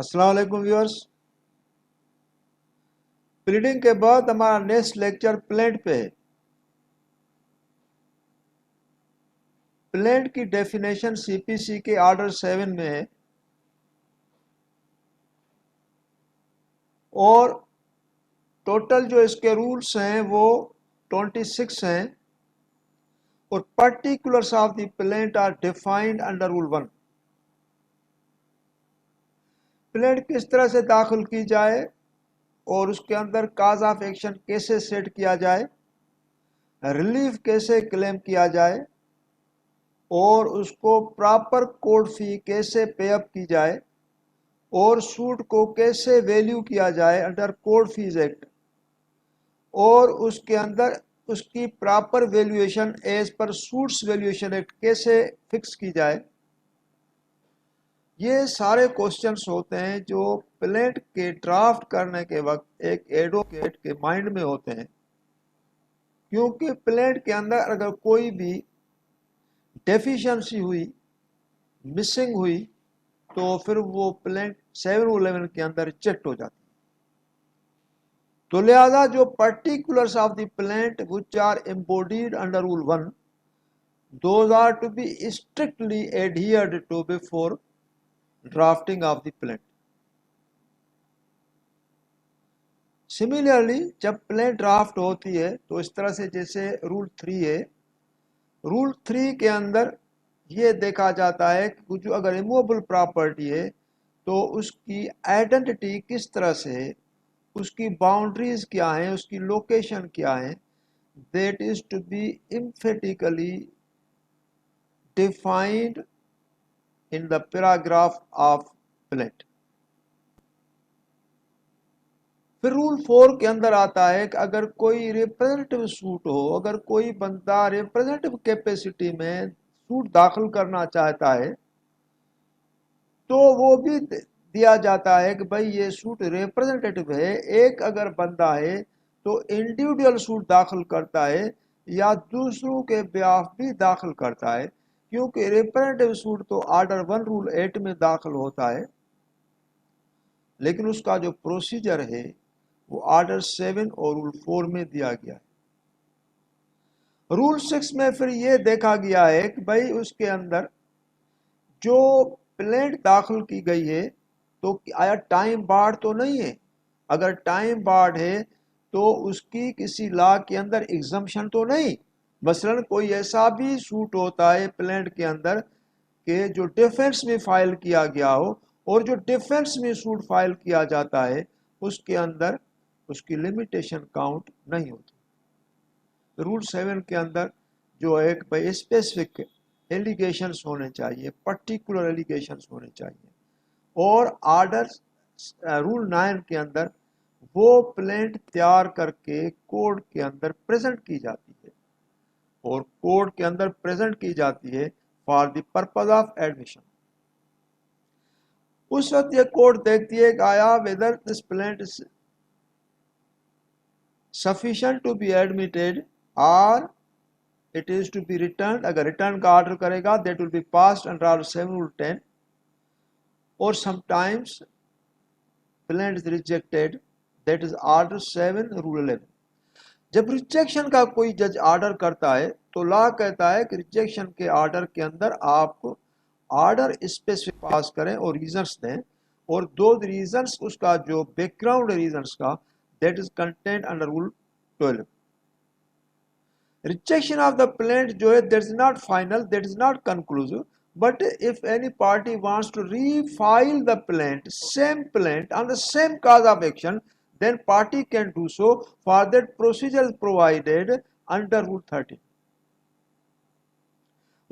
السلام علیکم viewers. Pleading کے بعد ہمارا نیکسٹ لیکچر پلینٹ پہ ہے. پلینٹ کی ڈیفینیشن سی پی سی کے آرڈر 7 میں ہے اور ٹوٹل جو اس کے رولز ہیں وہ 26 ہیں اور particulars of the plaint are defined under rule 1. Plaint کس طرح سے داخل کی جائے اور اس کے اندر کاز آف ایکشن کیسے سیٹ کیا جائے، ریلیف کیسے کلیم کیا جائے اور اس کو پراپر کوڈ فی کیسے پے اپ کی جائے اور سوٹ کو کیسے ویلیو کیا جائے انڈر کوڈ فیز ایکٹ اور اس کے اندر اس کی proper valuation as per suits valuation act کیسے فکس کی جائے. یہ سارے کوسچنس ہوتے ہیں جو پلینٹ کے ڈرافٹ کرنے کے وقت ایک ایڈوکیٹ کے مائنڈ میں ہوتے ہیں، کیونکہ پلینٹ کے اندر اگر کوئی بھی ڈیفیشنسی ہوئی، مسنگ ہوئی، تو پھر وہ پلینٹ 711 کے اندر ریجیکٹ ہو جاتی. تو لہذا جو particulars of the plaint which are embodied under rule 1 those are to be strictly adhered to before drafting of the plant. Similarly جب پلینٹ ڈرافٹ ہوتی ہے تو اس طرح سے جیسے رول 3 ہے، رول 3 کے اندر یہ دیکھا جاتا ہے کہ جو اگر ریموویبل پراپرٹی ہے تو اس کی آئیڈینٹی کس طرح سے ہے، اس کی باؤنڈریز کیا ہیں، اس کی لوکیشن کیا ہے، that is to be emphatically defined in the paragraph of plant. پھر رول 4 کے اندر آتا ہے کہ اگر کوئی ریپرزینٹیو سوٹ ہو، اگر کوئی بندہ ریپرزینٹیو کیپیسٹی میں سوٹ داخل کرنا چاہتا ہے تو وہ بھی دیا جاتا ہے کہ بھائی یہ سوٹ ریپرزینٹیو ہے. ایک اگر بندہ ہے تو انڈیویڈول سوٹ داخل کرتا ہے یا دوسروں کے بیاف بھی داخل کرتا ہے، کیونکہ ریپرزینٹیو سوٹ تو آرڈر 1 رول 8 میں داخل ہوتا ہے لیکن اس کا جو پروسیجر ہے وہ آرڈر 7 اور رول 4 میں دیا گیا ہے. رول 6 میں پھر یہ دیکھا گیا ہے کہ بھائی اس کے اندر جو پلینٹ داخل کی گئی ہے تو آیا ٹائم بارڈ تو نہیں ہے. اگر ٹائم بارڈ ہے تو اس کی کسی لا کے اندر ایگزمپشن تو نہیں. مثلا کوئی ایسا بھی سوٹ ہوتا ہے پلینٹ کے اندر کہ جو ڈیفنس میں فائل کیا گیا ہو اور جو ڈیفنس میں سوٹ فائل کیا جاتا ہے اس کے اندر اس کی لمیٹیشن کاؤنٹ نہیں ہوتی. رول 7 کے اندر جو ایک بھائی اسپیسیفک ایلیگیشنز ہونے چاہیے، پرٹیکولر ایلیگیشنز ہونے چاہیے، اور آرڈر رول 9 کے اندر وہ پلینٹ تیار کر کے کوڈ کے اندر پریزنٹ کی جاتی ہے اور کوڈ کے اندر پریزنٹ کی جاتی ہے for the purpose of admission. اس وقت یہ کوڈ دیکھتی ہے کہ آیا whether this plant is sufficient to be admitted or it is to be returned. اگر ریٹرن کا آرڈر کرے گا that will be passed under Article 7 Rule 10 or sometimes plant is rejected that is Order 7 Rule 11. جب rejection کا کوئی جج order کرتا ہے تو لا کہتا ہے کہ ریجیکشن کے آرڈر کے اندر آپ آرڈر اسپیسیفک پاس کریں اور ریزنس دیں، اور دو ریزنس اس کا جو بیک گراؤنڈ ریزنس کا that is content under rule 12. Rejection of the plaint جو ہے that is not final, that is not conclusive, but if any party wants to refile the plaint same plaint on the same cause of action then party can do so. For that procedure is provided under rule 13.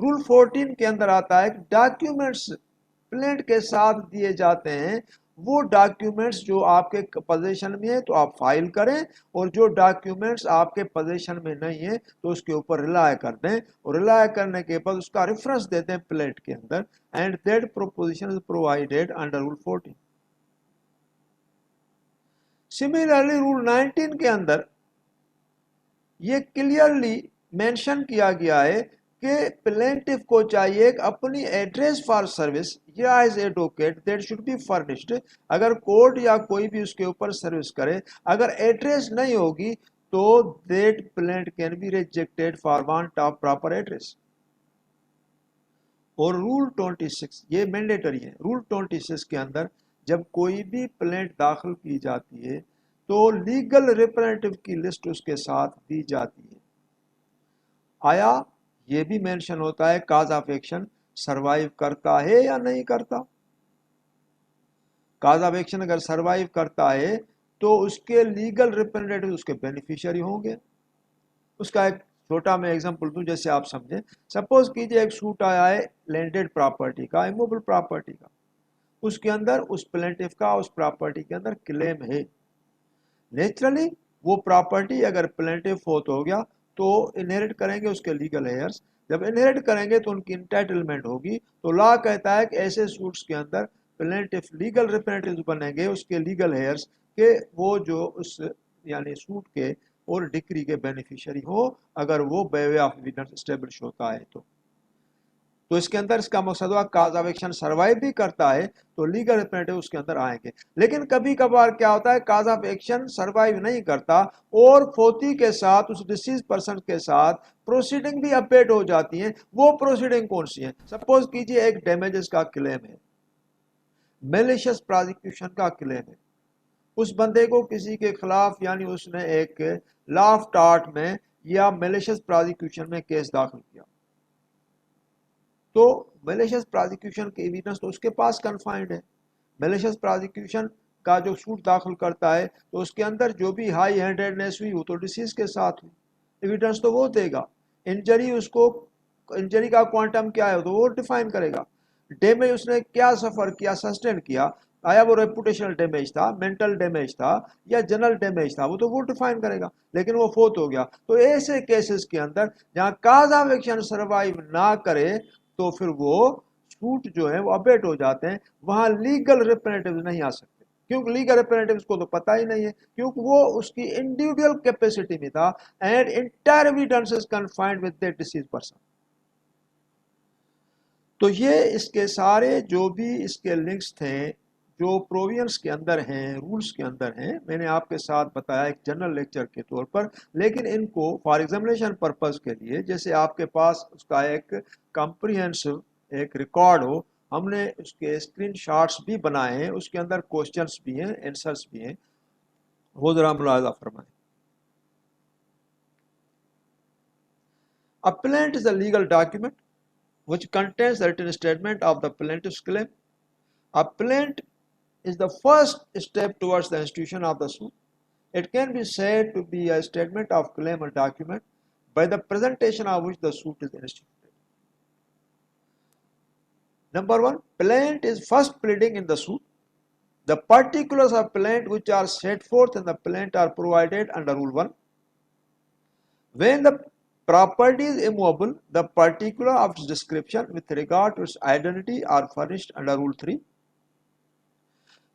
Role 14 کے اندر آتا ہے کہ documents planet کے ساتھ دیے جاتے ہیں، وہ ڈاکیومنٹس جو آپ کے پوزیشن میں ہیں تو آپ فائل کریں، اور جو ڈاکیومنٹس آپ کے پوزیشن میں نہیں ہیں تو اس کے اوپر ریلائے کر دیں، اور ریلائے کرنے کے بعد اس کا ریفرنس دے دیں پلینٹ کے اندر. And that proposition is provided under rule 14. Similarly rule 19 کے اندر یہ کلیئرلی مینشن کیا گیا ہے کہ پلینٹف کو چاہیے کہ اپنی ایڈریس فار سروس یا as advocate that should be furnished. اگر کورٹ یا کوئی بھی اس کے اوپر سروس کرے اگر ایڈریس نہیں ہوگی تو that plaint can be rejected for want of proper address. اور رول 26 یہ مینڈیٹری ہے. رول 26 کے اندر جب کوئی بھی پلینٹ داخل کی جاتی ہے تو لیگل ریپرزینٹیو کی لسٹ اس کے ساتھ دی جاتی ہے. آیا یہ بھی مینشن ہوتا ہے کاز آف ایکشن سروائیو کرتا ہے یا نہیں کرتا. کاز آف ایکشن اگر سروائیو کرتا ہے تو اس کے لیگل ریپرزینٹیو اس کے بینیفیشری ہوں گے. اس کا ایک چھوٹا میں ایگزامپل دوں جیسے آپ سمجھیں. سپوز کیجئے ایک سوٹ آیا ہے لینڈڈ پراپرٹی کا, ایموبل پراپرٹی کا. اس کے اندر اس پلینٹف کا اس پراپرٹی کے اندر کلیم ہے. نیچرلی وہ پراپرٹی اگر پلینٹف فوت ہو گیا تو انہیرٹ کریں گے اس کے لیگل ہیئرز. جب انہیرٹ کریں گے تو ان کی انٹائٹلمنٹ ہوگی. تو لا کہتا ہے کہ ایسے سوٹس کے اندر پلینٹف لیگل ریپرزینٹیو بنیں گے اس کے لیگل ہیئرز کہ وہ جو اس یعنی سوٹ کے اور ڈکری کے بینیفیشری ہو اگر وہ بے وے آف ایویڈنس اسٹیبلش ہوتا ہے تو اس کے اندر اس کا مقصد ہوا کاز آف ایکشن سروائیو بھی کرتا ہے تو لیگل ریپرزینٹیو اس کے اندر آئیں گے. لیکن کبھی کبھار کیا ہوتا ہے کاز آف ایکشن سروائیو نہیں کرتا اور فوتی کے ساتھ اس ڈسیز پرسن کے ساتھ پروسیڈنگ بھی اپڈیٹ ہو جاتی ہیں. وہ پروسیڈنگ کون سی ہیں؟ سپوز کیجئے ایک ڈیمیجز کا کلیم ہے, میلیشس پروسیکیوشن کا کلیم ہے. اس بندے کو کسی کے خلاف یعنی اس نے ایک لا آف ٹارٹ میں یا میلیشس پروسیکیوشن میں کیس داخل کیا تو میلیشس پروسیکیوشن کے ایویڈنس تو اس کے پاس کنفائنڈ ہے. میلیشس پروسیکیوشن کا جو سوٹ داخل کرتا ہے تو اس کے اندر جو بھی ہائی ہینڈیڈنیس ہوئی وہ تو ڈیسیز کے ساتھ ہوئی, ایویڈنس تو وہ دے گا. انجری اس کو انجری کا کوانٹم کیا ہے تو وہ ڈیفائن کرے گا. ڈیمیج اس نے کیا سفر کیا سسٹین کیا, آیا وہ ریپوٹیشنل ڈیمیج تھا, مینٹل ڈیمیج تھا یا جنرل ڈیمیج تھا, وہ تو وہ ڈیفائن کرے گا. لیکن وہ فوت ہو گیا تو ایسے کیسز کے اندر جہاں کاز آف ایکشن سروائیو نہ کرے تو پھر وہ سوٹ جو ہے وہ ابیٹ ہو جاتے ہیں. وہاں لیگل ریپرزینٹیو نہیں آ سکتے کیونکہ لیگل ریپرزینٹیو کو تو پتہ ہی نہیں ہے کیونکہ وہ اس کی انڈیویڈول کیپیسٹی میں تھا and entire evidence is confined with that deceased person. تو یہ اس کے سارے جو بھی اس کے لنکس تھے جو پروویژنس کے اندر ہیں رولز کے اندر ہیں میں نے آپ کے ساتھ بتایا ایک جنرل لیکچر کے طور پر. لیکن ان کو فار ایگزامینیشن پرپز کے لیے جیسے آپ کے پاس اس کا ایک کمپریہنسو ایک ریکارڈ ہو, ہم نے اس کے اسکرین شاٹس بھی بنائے ہیں, اس کے اندر کوسچنس بھی ہیں آنسرس بھی ہیں, وہ ذرا ملاحظہ فرمائیں. A plaint is a legal document which contains a written statement of the plaintiff's claim. A plaint is the first step towards the institution of the suit. It can be said to be a statement of claim or document by the presentation of which the suit is instituted. Number one, plaint is first pleading in the suit. The particulars of plaint which are set forth in the plaint are provided under Rule 1. When the property is immovable, the particular of its description with regard to its identity are furnished under Rule 3.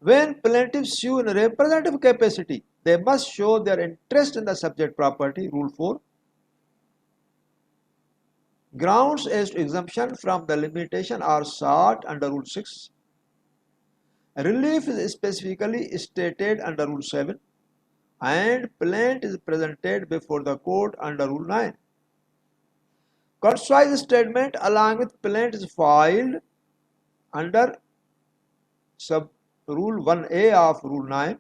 When plaintiffs sue in a representative capacity, they must show their interest in the subject property, Rule 4. Grounds as to exemption from the limitation are sought under Rule 6. Relief is specifically stated under Rule 7, and plaint is presented before the court under Rule 9. Concise statement along with plaint is filed under sub Rule 1A of Rule 9.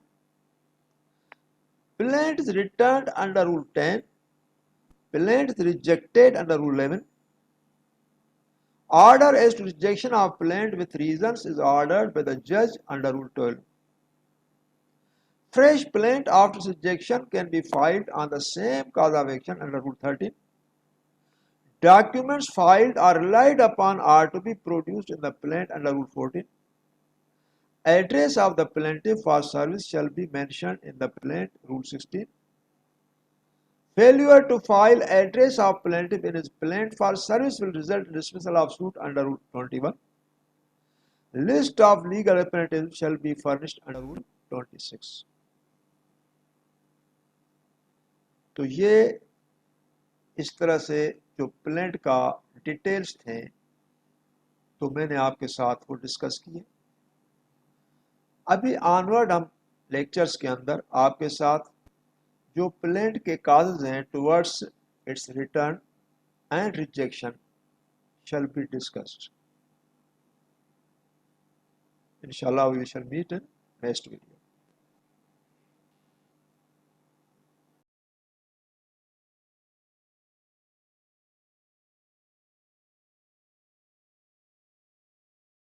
Plaint is returned under Rule 10. Plaint is rejected under Rule 11. Order as to rejection of plaint with reasons is ordered by the judge under Rule 12. Fresh plaint after rejection can be filed on the same cause of action under Rule 13. Documents filed or relied upon are to be produced in the plaint under Rule 14. Address of the plaintiff for service shall be mentioned in the plaint, Rule 16. Failure to file address of plaintiff in his plaint for service will result in dismissal of suit under Rule 21. List of legal representatives shall be furnished under Rule 26. تو یہ اس طرح سے جو planet کا details تھے تو میں نے آپ کے ساتھ وہ ڈسکس کیے. ابھی آنورڈ ہم لیکچرز کے اندر آپ کے ساتھ جو پلینٹ کے کازز ہیں towards its return and rejection shall be discussed. Inshallah, we shall meet in next video.